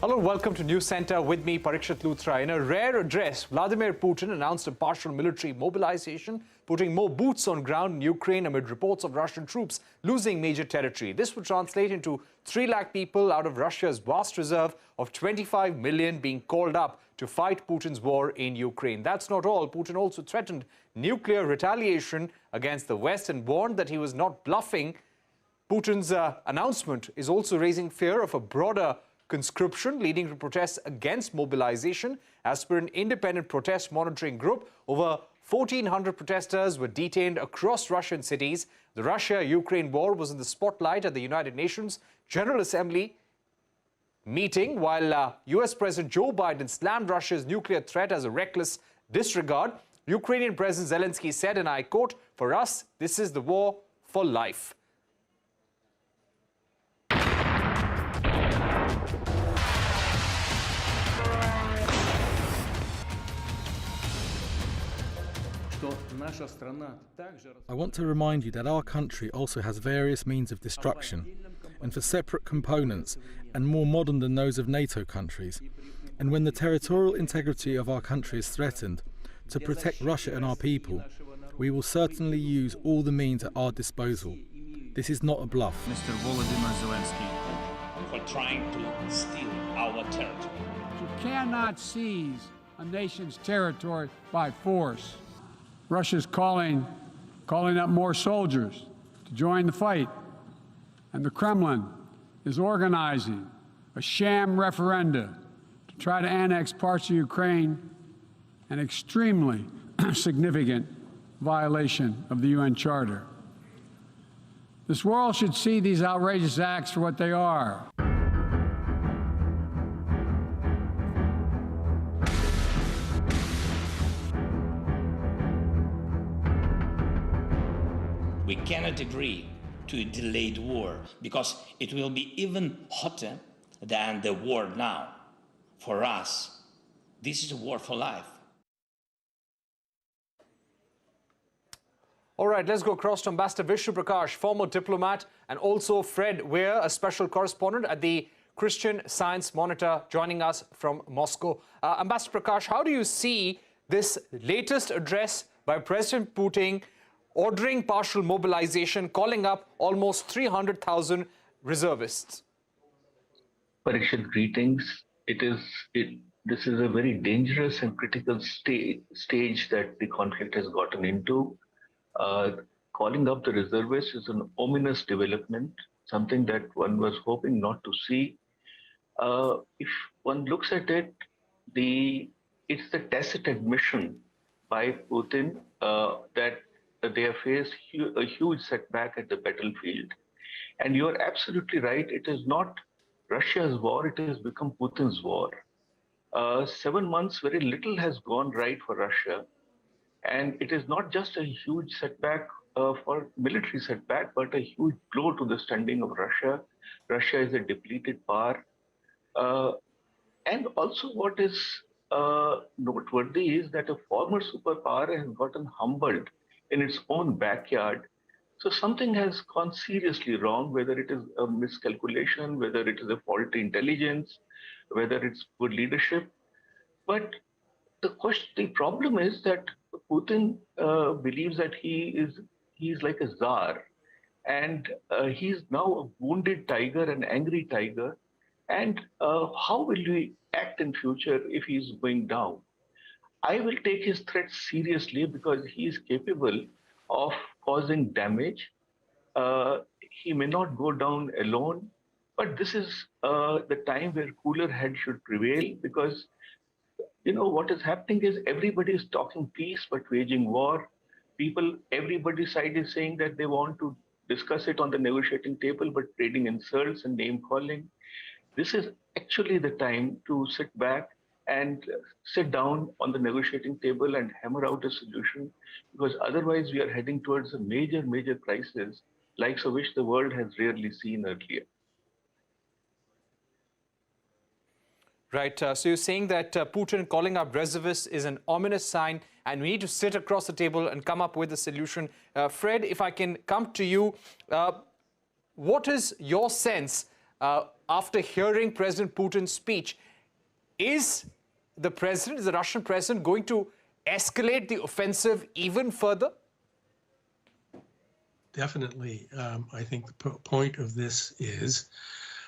Hello, welcome to Newscentre with me, Parikshit Luthra. In a rare address, Vladimir Putin announced a partial military mobilization, putting more boots on ground in Ukraine amid reports of Russian troops losing major territory. This would translate into 3 lakh people out of Russia's vast reserve of 25 million being called up to fight Putin's war in Ukraine. That's not all. Putin also threatened nuclear retaliation against the West and warned that he was not bluffing. Putin's announcement is also raising fear of a broader conscription, leading to protests against mobilization. As per an independent protest monitoring group, over 1,400 protesters were detained across Russian cities. The Russia-Ukraine war was in the spotlight at the United Nations General Assembly meeting, while US President Joe Biden slammed Russia's nuclear threat as a reckless disregard. Ukrainian President Zelensky said, and I quote, "For us, this is the war for life." I want to remind you that our country also has various means of destruction, and for separate components, and more modern than those of NATO countries. And when the territorial integrity of our country is threatened, to protect Russia and our people, we will certainly use all the means at our disposal. This is not a bluff. Mr. Volodymyr Zelensky, for trying to steal our territory. You cannot seize a nation's territory by force. Russia's calling up more soldiers to join the fight, and the Kremlin is organizing a sham referenda to try to annex parts of Ukraine, an extremely significant violation of the UN Charter. This world should see these outrageous acts for what they are. We cannot agree to a delayed war because it will be even hotter than the war now. For us, this is a war for life. All right, let's go across to Ambassador Vishnu Prakash, former diplomat, and also Fred Weir, a special correspondent at the Christian Science Monitor, joining us from Moscow. Ambassador Prakash, how do you see this latest address by President Putin ordering partial mobilization, calling up almost 300,000 reservists? Parikshit, greetings. This is a very dangerous and critical stage that the conflict has gotten into. Calling up the reservists is an ominous development, something that one was hoping not to see. If one looks at it, it's the tacit admission by Putin that they have faced a huge setback at the battlefield. And you're absolutely right, it is not Russia's war, it has become Putin's war. 7 months, very little has gone right for Russia. And it is not just a huge setback for military setback, but a huge blow to the standing of Russia. Russia is a depleted power. And also what is noteworthy is that a former superpower has gotten humbled in its own backyard. So something has gone seriously wrong, whether it is a miscalculation, whether it is a faulty intelligence, whether it's poor leadership. But the problem is that Putin believes that he's like a czar, and he's now a wounded tiger, an angry tiger. And how will we act in future if he's going down? I will take his threats seriously because he is capable of causing damage. He may not go down alone, but this is the time where cooler head should prevail, because what is happening is everybody is talking peace but waging war. Everybody's side is saying that they want to discuss it on the negotiating table, but trading insults and name calling. This is actually the time to sit back and sit down on the negotiating table and hammer out a solution, because otherwise we are heading towards a major crisis, likes of which the world has rarely seen earlier. Right, so you're saying that Putin calling up reservists is an ominous sign, and we need to sit across the table and come up with a solution. Fred, if I can come to you, what is your sense after hearing President Putin's speech. Is the Russian president, going to escalate the offensive even further? Definitely. I think the point of this is,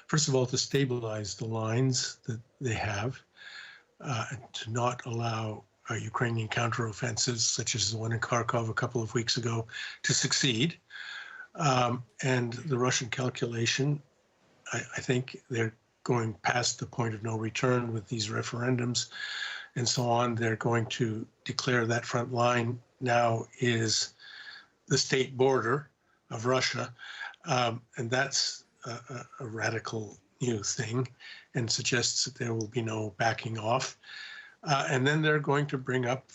first of all, to stabilize the lines that they have, and to not allow Ukrainian counteroffensives, such as the one in Kharkov a couple of weeks ago, to succeed. And the Russian calculation, I think they're going past the point of no return with these referendums and so on. They're going to declare that front line now is the state border of Russia. And that's a radical new thing, and suggests that there will be no backing off. And then they're going to bring up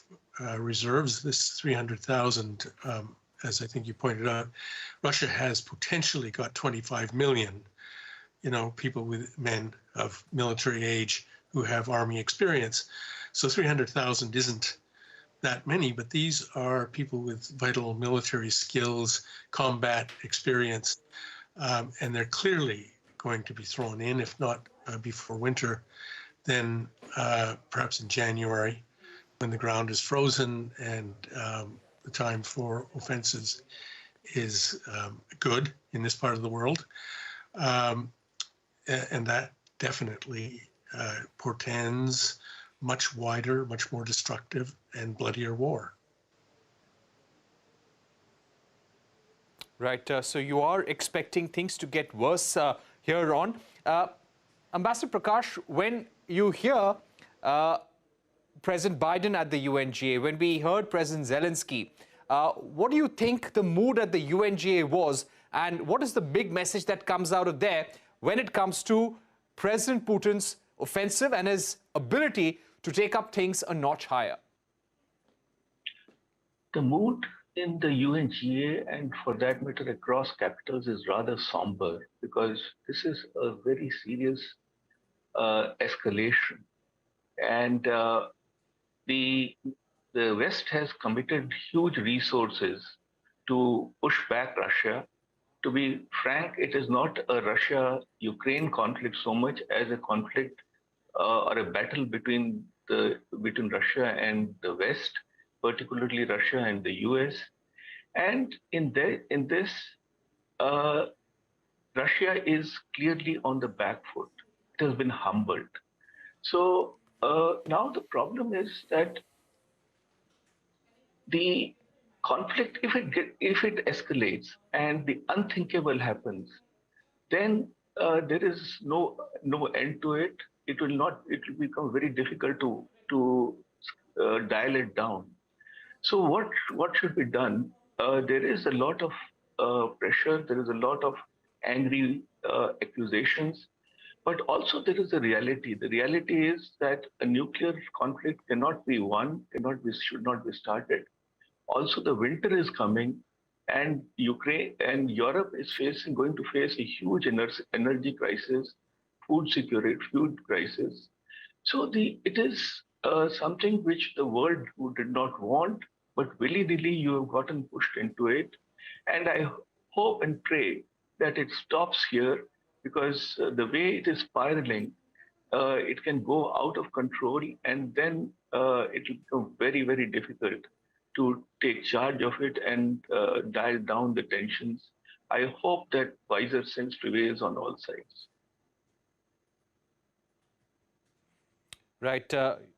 reserves, this 300,000, as I think you pointed out. Russia has potentially got 25 million, people with men of military age who have army experience. So 300,000 isn't that many, but these are people with vital military skills, combat experience, and they're clearly going to be thrown in, if not before winter, then perhaps in January, when the ground is frozen and the time for offensives is good in this part of the world. And that definitely portends much wider, much more destructive and bloodier war. Right. So you are expecting things to get worse here on. Ambassador Prakash, when you hear President Biden at the UNGA, when we heard President Zelensky, what do you think the mood at the UNGA was, and what is the big message that comes out of there when it comes to President Putin's offensive and his ability to take up things a notch higher? The mood in the UNGA, and for that matter across capitals, is rather somber, because this is a very serious escalation. And the West has committed huge resources to push back Russia. To be frank, it is not a Russia-Ukraine conflict so much as a conflict or a battle between Russia and the West, particularly Russia and the US. And in this, Russia is clearly on the back foot. It has been humbled. So now the problem is that the conflict, if it escalates and the unthinkable happens, then there is no end to it. It will become very difficult to dial it down. So what should be done? There is a lot of pressure. There is a lot of angry accusations, but also there is a reality. The reality is that a nuclear conflict cannot be won, should not be started. Also, the winter is coming, and Ukraine and Europe is going to face a huge energy crisis, food security, food crisis. So it is something which the world did not want, but willy-nilly you have gotten pushed into it. And I hope and pray that it stops here, because the way it is spiraling, it can go out of control, and then it will become very, very difficult to take charge of it and dial down the tensions. I hope that wiser sense prevails on all sides. Right.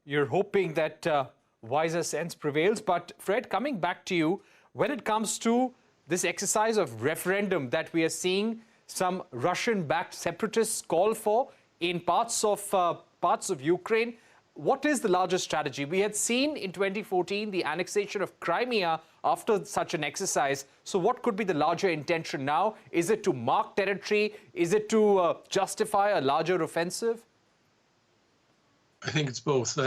You're hoping that wiser sense prevails. But Fred, coming back to you, when it comes to this exercise of referendum that we are seeing some Russian-backed separatists call for in parts of Ukraine, what is the larger strategy? We had seen in 2014 the annexation of Crimea after such an exercise. So what could be the larger intention now? Is it to mark territory? Is it to justify a larger offensive? I think it's both.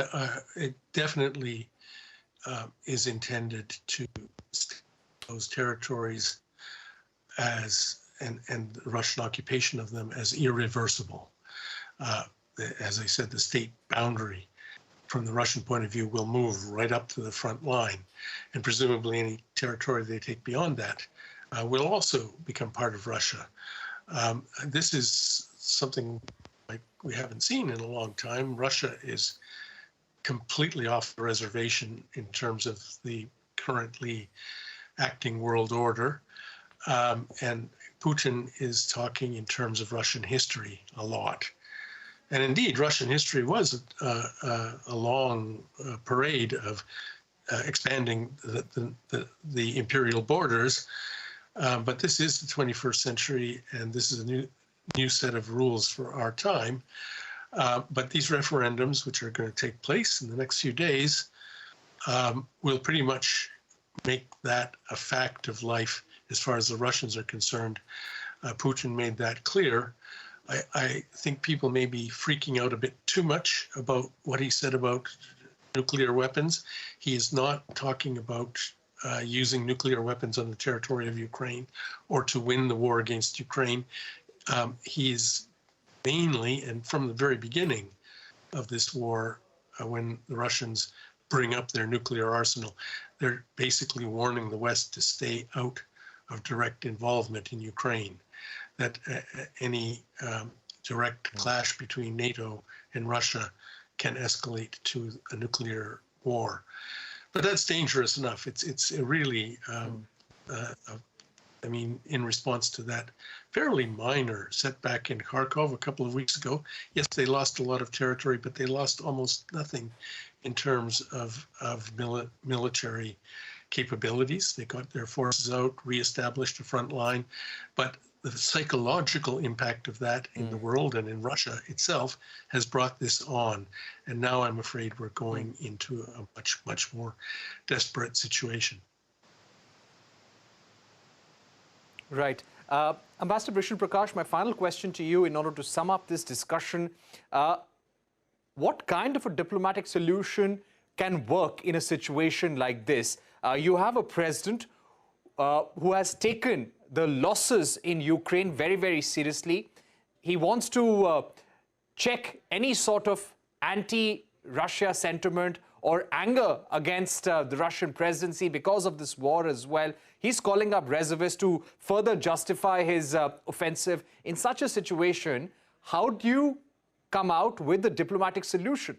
It definitely is intended to those territories and the Russian occupation of them as irreversible. As I said, the state boundary from the Russian point of view will move right up to the front line, and presumably any territory they take beyond that will also become part of Russia. This is something like we haven't seen in a long time. Russia is completely off the reservation in terms of the currently acting world order. And Putin is talking in terms of Russian history a lot. And indeed, Russian history was a long parade of expanding the imperial borders. But this is the 21st century, and this is a new set of rules for our time. But these referendums, which are going to take place in the next few days, will pretty much make that a fact of life as far as the Russians are concerned. Putin made that clear. I think people may be freaking out a bit too much about what he said about nuclear weapons. He is not talking about using nuclear weapons on the territory of Ukraine or to win the war against Ukraine. He is mainly, and from the very beginning of this war, when the Russians bring up their nuclear arsenal, they're basically warning the West to stay out of direct involvement in Ukraine, that any direct clash between NATO and Russia can escalate to a nuclear war. But that's dangerous enough. It's really, I mean, in response to that fairly minor setback in Kharkov a couple of weeks ago, yes, they lost a lot of territory, but they lost almost nothing in terms of military capabilities. They got their forces out, reestablished a front line, but the psychological impact of that in the world and in Russia itself has brought this on. And now I'm afraid we're going into a much, much more desperate situation. Right. Ambassador Vishnu Prakash, my final question to you in order to sum up this discussion. What kind of a diplomatic solution can work in a situation like this? You have a president who has taken the losses in Ukraine very, very seriously. He wants to check any sort of anti-Russia sentiment or anger against the Russian presidency because of this war as well. He's calling up reservists to further justify his offensive. In such a situation, how do you come out with a diplomatic solution?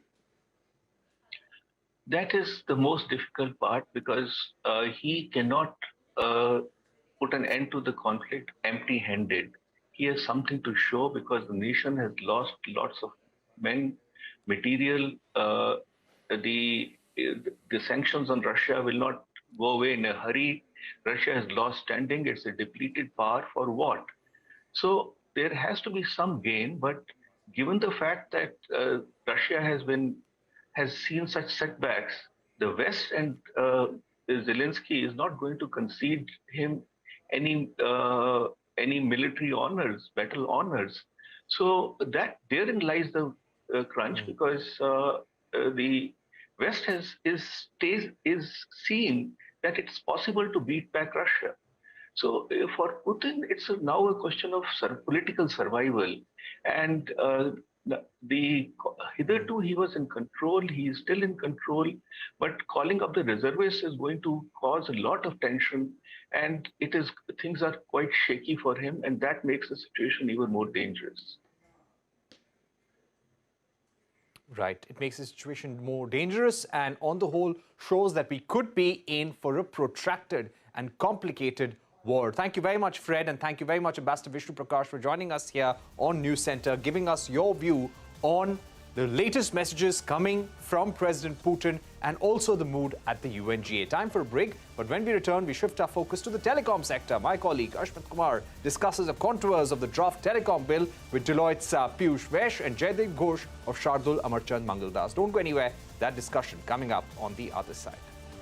That is the most difficult part, because he cannot put an end to the conflict empty-handed. He has something to show, because the nation has lost lots of men, material. The sanctions on Russia will not go away in a hurry. Russia has lost standing. It's a depleted power for what? So there has to be some gain, but given the fact that Russia has seen such setbacks, the West and Zelensky is not going to concede him any military honors, battle honors. So that therein lies the crunch, because the West is seen that it's possible to beat back Russia. So for Putin, it's now a question of political survival. And hitherto he was in control, he is still in control, but calling up the reservists is going to cause a lot of tension, and things are quite shaky for him, and that makes the situation even more dangerous. Right. It makes the situation more dangerous, and on the whole shows that we could be in for a protracted and complicated war. Thank you very much, Fred, and thank you very much, Ambassador Vishnu Prakash, for joining us here on Newscentre, giving us your view on the latest messages coming from President Putin and also the mood at the UNGA. Time for a break, but when we return, we shift our focus to the telecom sector. My colleague Ashmit Kumar discusses the contours of the draft telecom bill with Deloitte's Piyush Vash and Jaydev Ghosh of Shardul Amarchand Mangaldas. Don't go anywhere. That discussion coming up on the other side.